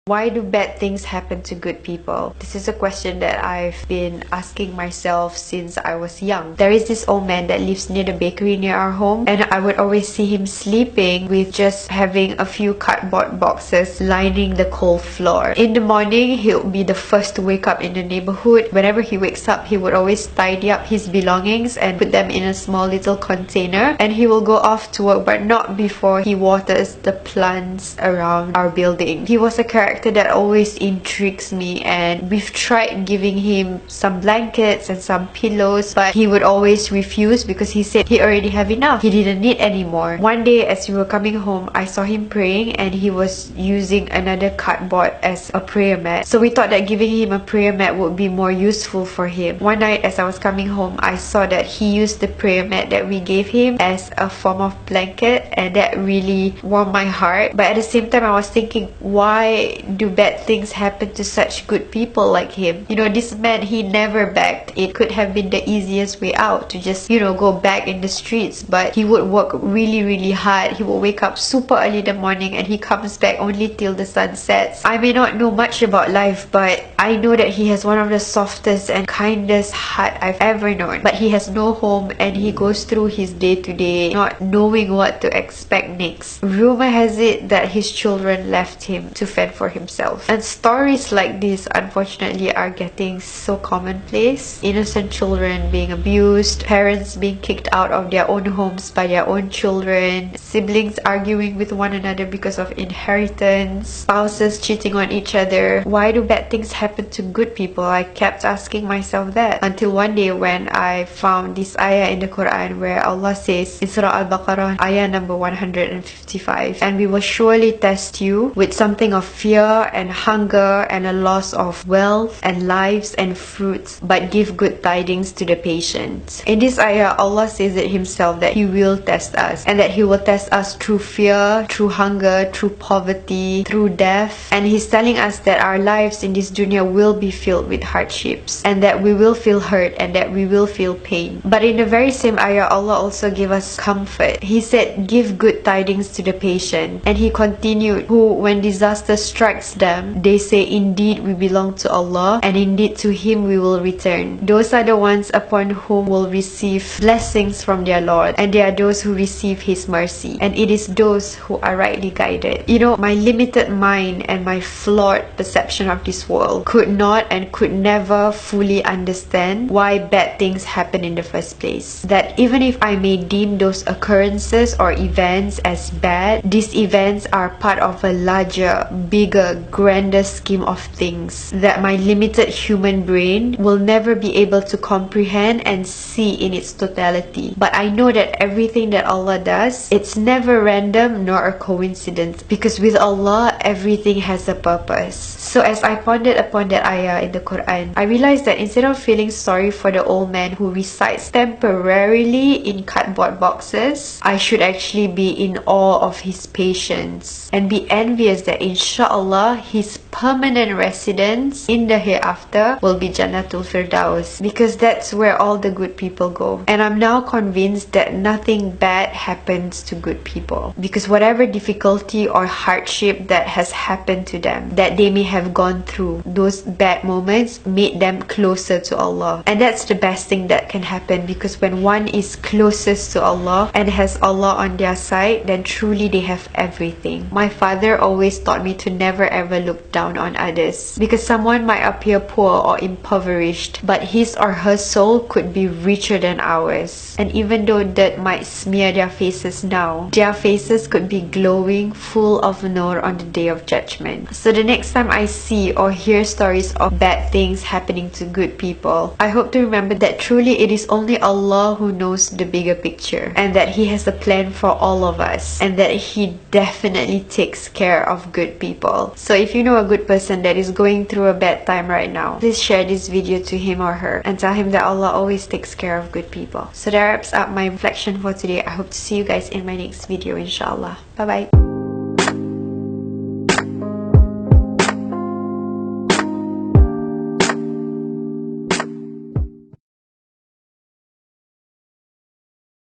Why do bad things happen to good people? This is a question that I've been asking myself since I was young. There is this old man that lives near the bakery near our home, and I would always see him sleeping with just having a few cardboard boxes lining the cold floor. In the morning, he'll be the first to wake up in the neighborhood. Whenever he wakes up, he would always tidy up his belongings and put them in a small little container, and he will go off to work, but not before he waters the plants around our building. He was a character that always intrigues me, and we've tried giving him some blankets and some pillows, but he would always refuse because he said he already have enough. He didn't need anymore. One day as we were coming home, I saw him praying and he was using another cardboard as a prayer mat. So we thought that giving him a prayer mat would be more useful for him. One night as I was coming home, I saw that he used the prayer mat that we gave him as a form of blanket, and that really warmed my heart. But at the same time, I was thinking, why do bad things happen to such good people like him? You know, this man, he never begged. It could have been the easiest way out to just, you know, go back in the streets, but he would work really hard. He would wake up super early in the morning and he comes back only till the sun sets. I may not know much about life, but I know that he has one of the softest and kindest heart I've ever known. But he has no home and he goes through his day to day not knowing what to expect next. Rumor has it that his children left him to fend for himself. And stories like this, unfortunately, are getting so commonplace. Innocent children being abused, parents being kicked out of their own homes by their own children, siblings arguing with one another because of inheritance, spouses cheating on each other. Why do bad things happen to good people? I kept asking myself that until one day when I found this ayah in the Quran where Allah says in Surah Al-Baqarah, ayah number 155, and we will surely test you with something of fear and hunger and a loss of wealth and lives and fruits, but give good tidings to the patient. In this ayah, Allah says it himself that He will test us, and that He will test us through fear, through hunger, through poverty, through death. And He's telling us that our lives in this dunya will be filled with hardships, and that we will feel hurt and that we will feel pain. But in the very same ayah, Allah also gave us comfort. He said, give good tidings to the patient. And He continued, who when disaster strikes them, they say, indeed we belong to Allah, and indeed to Him we will return. Those are the ones upon whom will receive blessings from their Lord, and they are those who receive His mercy, and it is those who are rightly guided. You know, my limited mind and my flawed perception of this world could not and could never fully understand why bad things happen in the first place. That even if I may deem those occurrences or events as bad, these events are part of a larger, bigger, grander scheme of things that my limited human brain will never be able to comprehend and see in its totality. But I know that everything that Allah does, it's never random nor a coincidence, because with Allah everything has a purpose. So as I pondered upon that ayah in the Quran, I realized that instead of feeling sorry for the old man who resides temporarily in cardboard boxes, I should actually be in awe of his patience and be envious that inshallah his permanent residence in the hereafter will be Jannatul Firdaus, because that's where all the good people go. And I'm now convinced that nothing bad happens to good people, because whatever difficulty or hardship that has happened to them, that they may have gone through, those bad moments made them closer to Allah. And that's the best thing that can happen, because when one is closest to Allah and has Allah on their side, then truly they have everything. My father always taught me to never ever look down on others, because someone might appear poor or impoverished, but his or her soul could be richer than ours. And even though dirt might smear their faces now, their faces could be glowing, full of nur on the day of judgment. So the next time I see or hear stories of bad things happening to good people, I hope to remember that truly it is only Allah who knows the bigger picture, and that He has a plan for all of us, and that He definitely takes care of good people. So if you know a good person that is going through a bad time right now, please share this video to him or her and tell him that Allah always takes care of good people. So that wraps up my reflection for today. I hope to see you guys in my next video, inshallah. Bye bye.